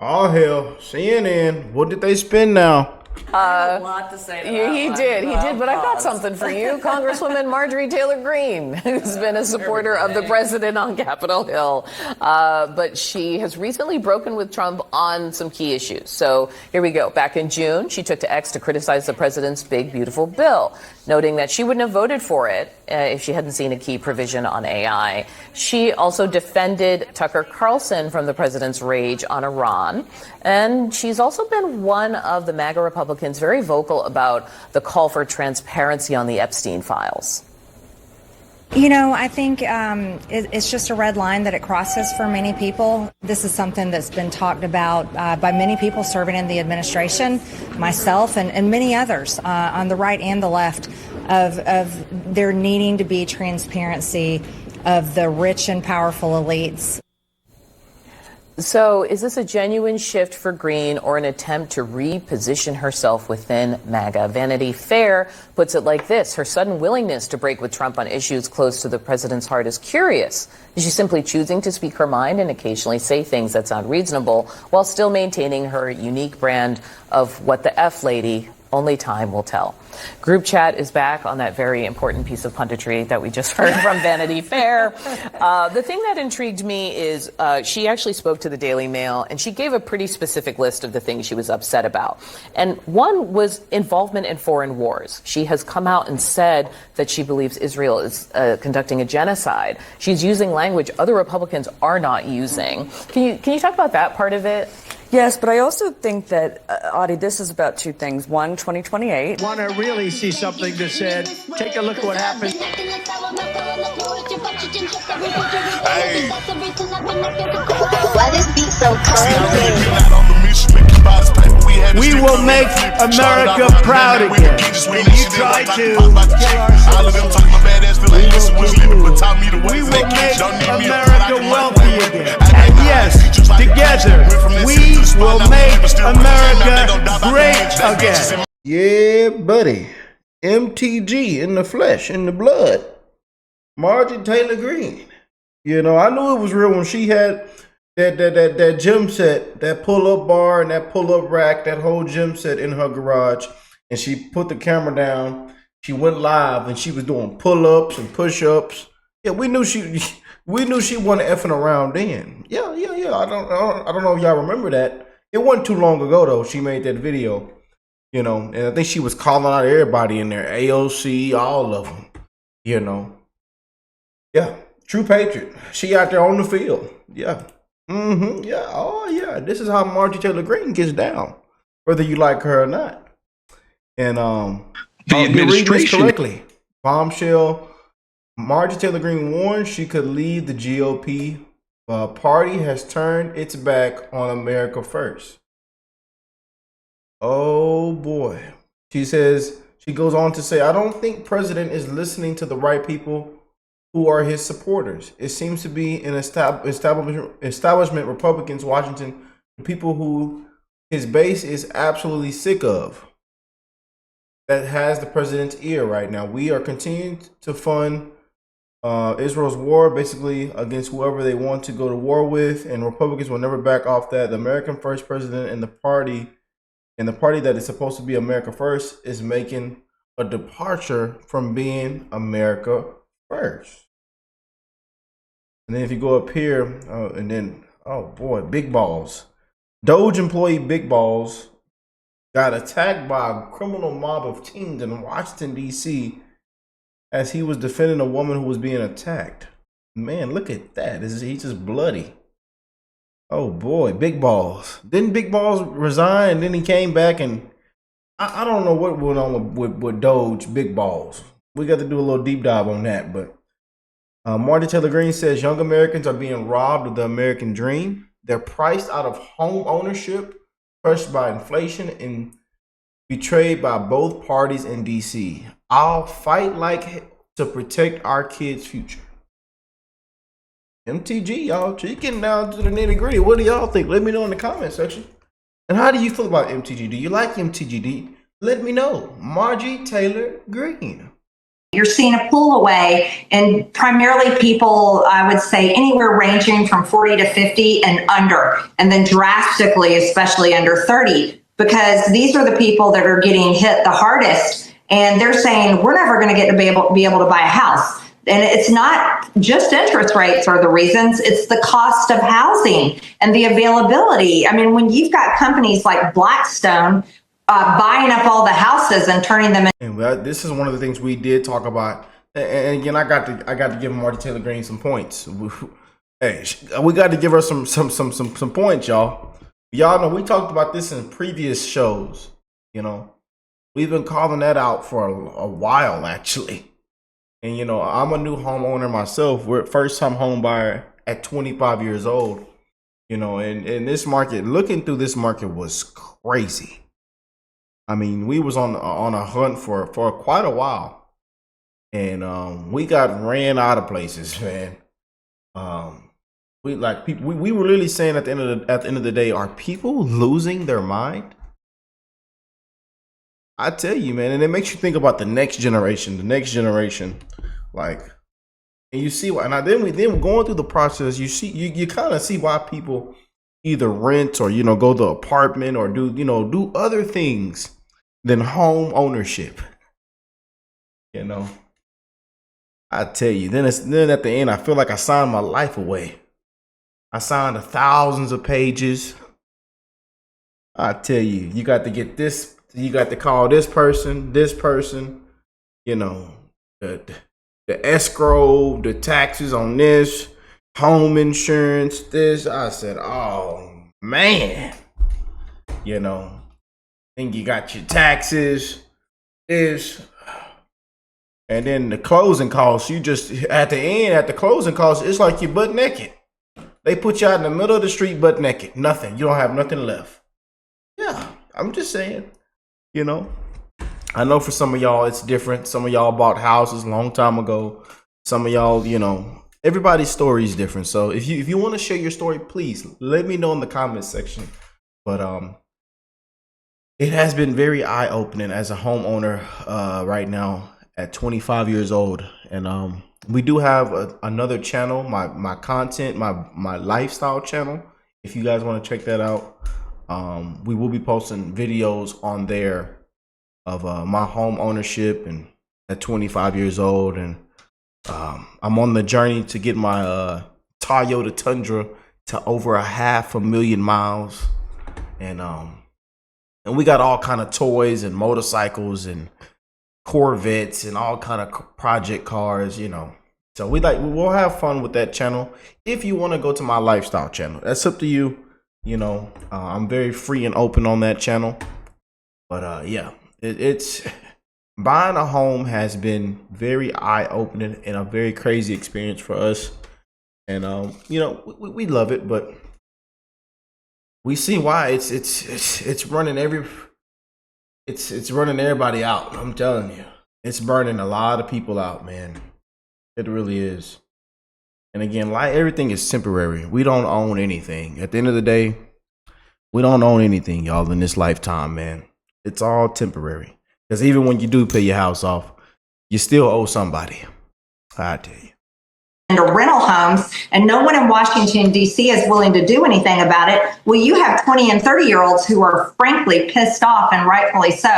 All hell, CNN. What did they spend now? A lot to say to that He one. did, Well, but I've got pause. something for you. Congresswoman Marjorie Taylor Greene, who's been a supporter of the president on Capitol Hill. But she has recently broken with Trump on some key issues. So here we go. Back in June, she took to X to criticize the president's big, beautiful bill, noting that she wouldn't have voted for it if she hadn't seen a key provision on AI. She also defended Tucker Carlson from the president's rage on Iran. And she's also been one of the MAGA Republicans very vocal about the call for transparency on the Epstein files. You know, I think it's just a red line that it crosses for many people. This is something that's been talked about by many people serving in the administration, myself and many others on the right and the left, of there needing to be transparency of the rich and powerful elites. So is this a genuine shift for Greene or an attempt to reposition herself within MAGA? Vanity Fair puts it like this. Her sudden willingness to break with Trump on issues close to the president's heart is curious. Is she simply choosing to speak her mind and occasionally say things that sound reasonable while still maintaining her unique brand of what the F lady? Only time will tell. Group chat is back on that very important piece of punditry that we just heard from Vanity Fair. The thing that intrigued me is she actually spoke to the Daily Mail, and she gave a pretty specific list of the things she was upset about. And one was involvement in foreign wars. She has come out and said that she believes Israel is conducting a genocide. She's using language other Republicans are not using. Can you talk about that part of it? Yes, but I also think that, Audie, this is about two things. One, 2028. Want to really see something that said, take a look at what happened. Why this beat so crazy? We will make America proud again. And you try to kill our We will make America wealthy again. And yes, together, we will make America great again. Yeah, buddy. MTG in the flesh, in the blood. Marjorie Taylor Greene. You know, I knew it was real when she had that gym set, that pull-up bar and that pull-up rack, that whole gym set in her garage. And she put the camera down. She went live and she was doing pull-ups and push-ups. Yeah, we knew she wasn't effing around then. Yeah. I don't know if y'all remember that. It wasn't too long ago though. She made that video, you know, and I think she was calling out everybody in there, AOC, all of them, you know. Yeah, true patriot. She out there on the field. Yeah. Yeah. Oh yeah. This is how Marjorie Taylor Greene gets down, whether you like her or not. And the administration correctly. Bombshell. Marjorie Taylor Greene warned she could leave the GOP. Party has turned its back on America first. Oh boy. She goes on to say, I don't think president is listening to the right people who are his supporters. It seems to be an establishment Republicans, Washington, the people who his base is absolutely sick of, that has the president's ear right now. We are continuing to fund Israel's war, basically against whoever they want to go to war with, and Republicans will never back off that. The American First president and the party that is supposed to be America First is making a departure from being America First. And then if you go up here, and then, oh boy, Big Balls. Doge employee Big Balls got attacked by a criminal mob of teens in Washington, D.C., as he was defending a woman who was being attacked. Man, look at that. He's just bloody. Oh boy, Big Balls. Didn't Big Balls resign and then he came back, and I don't know what went on with Doge Big Balls. We got to do a little deep dive on that. But Marjorie Taylor Greene says young Americans are being robbed of the American dream. They're priced out of home ownership, crushed by inflation, and betrayed by both parties in D.C. I'll fight like to protect our kids' future. MTG, y'all. She getting down to the nitty gritty. What do y'all think? Let me know in the comment section. And how do you feel about MTG? Do you like MTG? Let me know. Marjorie Taylor Greene. You're seeing a pull away, and primarily people, I would say, anywhere ranging from 40 to 50 and under, and then drastically, especially under 30, because these are the people that are getting hit the hardest, and they're saying, we're never going to get to be able to buy a house. And it's not just interest rates are the reasons, it's the cost of housing and the availability. I mean, when you've got companies like Blackstone buying up all the houses and turning them in. And this is one of the things we did talk about. And again, I got to give Marjorie Taylor Greene some points. Hey, we got to give her some points, y'all. Y'all know we talked about this in previous shows. You know, we've been calling that out for a while, actually. And you know, I'm a new homeowner myself. We're first time home buyer at 25 years old. You know, and this market, looking through this market was crazy. I mean, we was on a hunt for quite a while, and we got ran out of places, man. We were really saying at the end of the day, are people losing their mind? I tell you, man, and it makes you think about the next generation, like, and you see why. And then going through the process, you kind of see why people either rent or go to apartment or do other things than home ownership. You know, I tell you, then at the end, I feel like I signed my life away. I signed thousands of pages. I tell you, you got to get this, you got to call this person, you know, the escrow, the taxes on this, home insurance, this. I said, oh man, you know. Then you got your taxes, this, and then the closing costs. You just at the closing costs, it's like you're butt naked. They put you out in the middle of the street butt naked. Nothing. You don't have nothing left. Yeah, I'm just saying. You know, I know for some of y'all it's different. Some of y'all bought houses a long time ago. Some of y'all, everybody's story is different. So if you want to share your story, please let me know in the comments section. But it has been very eye-opening as a homeowner right now at 25 years old. And we do have another channel, my content, my lifestyle channel. If you guys want to check that out, we will be posting videos on there of my home ownership and at 25 years old. And I'm on the journey to get my Toyota Tundra to over 500,000 miles. And we got all kind of toys and motorcycles and Corvettes and all kind of project cars, So we'll have fun with that channel. If you want to go to my lifestyle channel, that's up to you. I'm very free and open on that channel. But yeah, it's buying a home has been very eye-opening and a very crazy experience for us. And we love it, but we see why it's running it's running everybody out. I'm telling you, it's burning a lot of people out, man. It really is. And again, everything is temporary. We don't own anything. At the end of the day, we don't own anything, y'all, in this lifetime, man. It's all temporary. Because even when you do pay your house off, you still owe somebody. I tell you. Into rental homes, and no one in Washington, D.C. is willing to do anything about it. Well, you have 20 and 30-year-olds who are frankly pissed off, and rightfully so.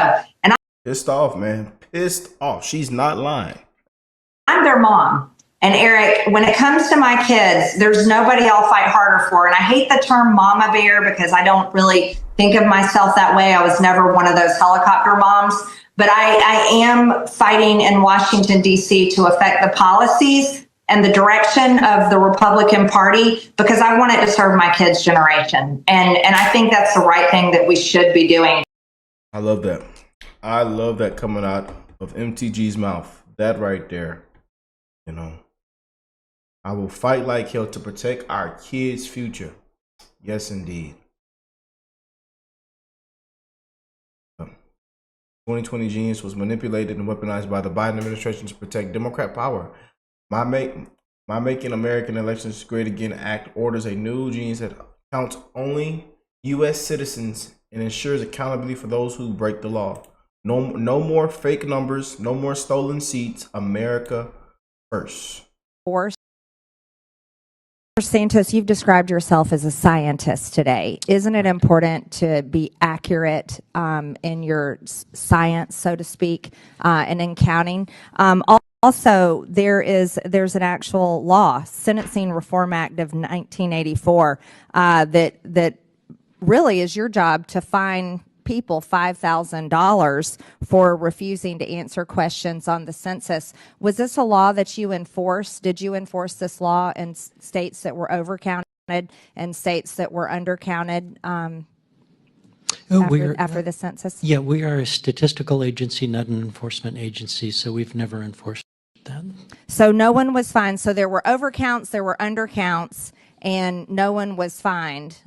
And pissed off, man. Pissed off. She's not lying. I'm their mom. And Eric, when it comes to my kids, there's nobody I'll fight harder for. And I hate the term mama bear because I don't really think of myself that way. I was never one of those helicopter moms. But I am fighting in Washington, D.C. to affect the policies and the direction of the Republican Party, because I want it to serve my kids' generation. And I think that's the right thing that we should be doing. I love that. I love that coming out of MTG's mouth. That right there. I will fight like hell to protect our kids' future. Yes, indeed. 2020 genius was manipulated and weaponized by the Biden administration to protect Democrat power. My Making American Elections Great Again Act orders a new genius that counts only U.S. citizens and ensures accountability for those who break the law. No more fake numbers. No more stolen seats. America first. Santos, you've described yourself as a scientist today. Isn't it important to be accurate in your science, so to speak, and in counting? Also, there's an actual law, Sentencing Reform Act of 1984, that really is your job to fine people $5,000 for refusing to answer questions on the census. Was this a law that you enforced? Did you enforce this law in states that were overcounted and states that were undercounted after the census? Yeah, we are a statistical agency, not an enforcement agency, so we've never enforced that. So no one was fined. So there were overcounts, there were undercounts, and no one was fined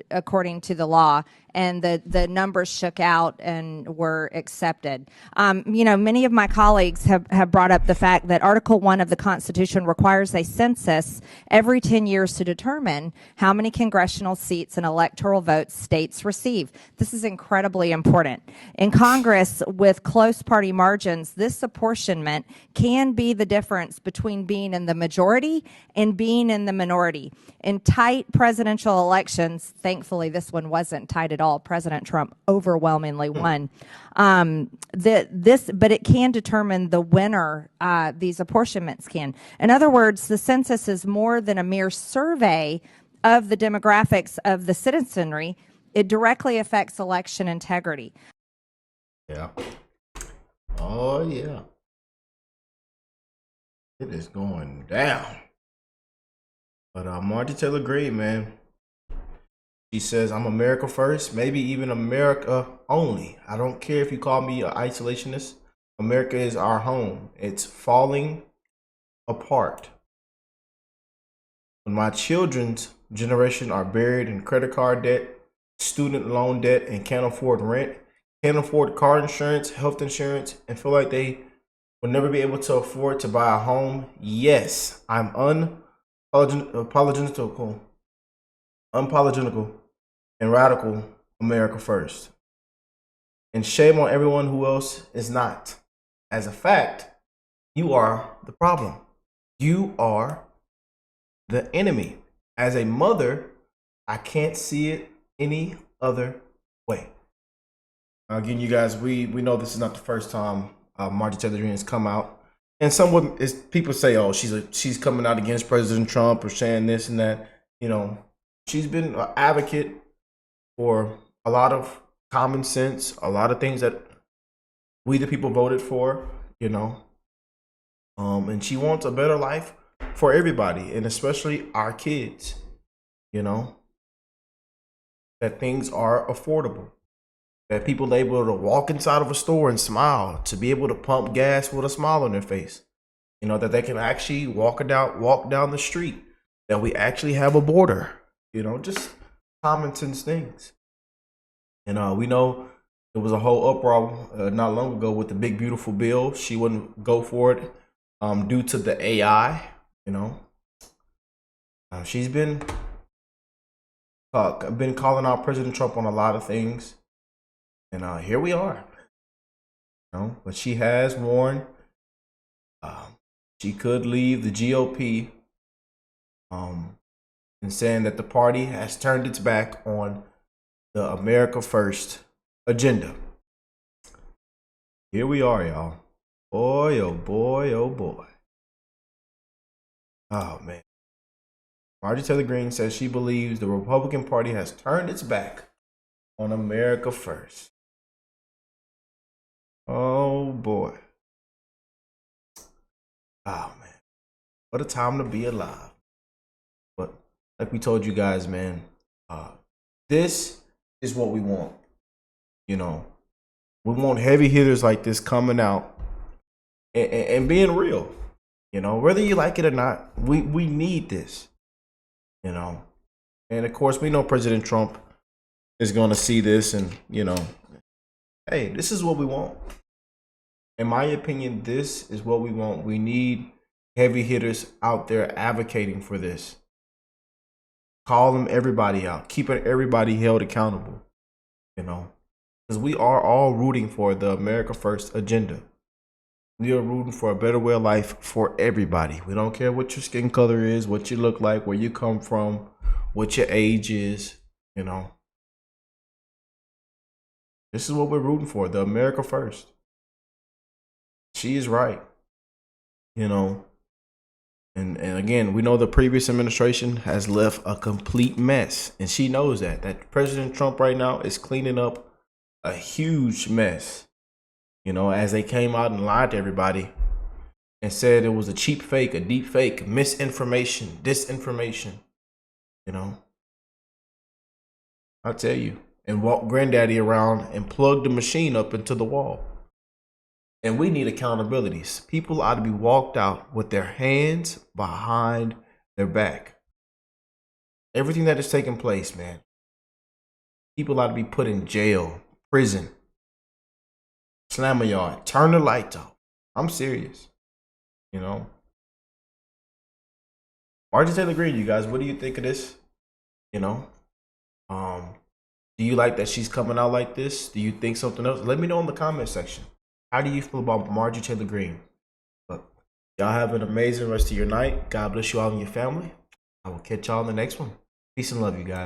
according to the law, and the numbers shook out and were accepted. Many of my colleagues have brought up the fact that Article 1 of the Constitution requires a census every 10 years to determine how many congressional seats and electoral votes states receive. This is incredibly important. In Congress, with close party margins, this apportionment can be the difference between being in the majority and being in the minority. In tight presidential elections, thankfully this one wasn't tight at all. President Trump overwhelmingly won. But it can determine the winner. These apportionments can. In other words, the census is more than a mere survey of the demographics of the citizenry. It directly affects election integrity. Yeah. Oh yeah. It is going down. But Marjorie Taylor Greene, man. She says, I'm America first, maybe even America only. I don't care if you call me an isolationist. America is our home. It's falling apart. When my children's generation are buried in credit card debt, student loan debt, and can't afford rent, can't afford car insurance, health insurance, and feel like they will never be able to afford to buy a home, yes, I'm unapologetical and radical America first. And shame on everyone who else is not. As a fact, you are the problem. You are the enemy. As a mother, I can't see it any other way. Again, you guys, we know this is not the first time Marjorie Taylor Greene has come out. And people say, oh, she's coming out against President Trump or saying this and that. She's been an advocate for a lot of common sense, a lot of things that we the people voted for, and she wants a better life for everybody, and especially our kids, that things are affordable, that people are able to walk inside of a store and smile, to be able to pump gas with a smile on their face, that they can actually walk down the street, that we actually have a border, just common sense things. And we know there was a whole uproar not long ago with the big beautiful bill. She wouldn't go for it due to the AI. She's been calling out President Trump on a lot of things, and here we are. But she has warned she could leave the GOP, and saying that the party has turned its back on the America First agenda. Here we are, y'all. Boy, oh boy, oh boy. Oh man. Marjorie Taylor Greene says she believes the Republican Party has turned its back on America First. Oh boy. Oh man. What a time to be alive. But like we told you guys, man, this is what we want. We want heavy hitters like this coming out and being real. Whether you like it or not, we need this. And of course, we know President Trump is going to see this and, hey, this is what we want. In my opinion, this is what we want. We need heavy hitters out there advocating for this. Calling everybody out, keeping everybody held accountable. Because we are all rooting for the America First agenda. We are rooting for a better way of life for everybody. We don't care what your skin color is, what you look like, where you come from, what your age is, you know. This is what we're rooting for, the America First. She is right, you know. And again, we know the previous administration has left a complete mess. And she knows that President Trump right now is cleaning up a huge mess. You know, as they came out and lied to everybody and said it was a cheap fake, a deep fake, misinformation, disinformation, you know. I'll tell you. And walk granddaddy around and plug the machine up into the wall. And we need accountabilities. People ought to be walked out with their hands behind their back. Everything that is taking place, man. People ought to be put in jail, prison, slam a yard, turn the lights off. I'm serious. You know. Marjorie Taylor Greene, you guys, what do you think of this? You know? Do you like that she's coming out like this? Do you think something else? Let me know in the comment section. How do you feel about Marjorie Taylor Greene? But y'all have an amazing rest of your night. God bless you all and your family. I will catch y'all in the next one. Peace and love, you guys.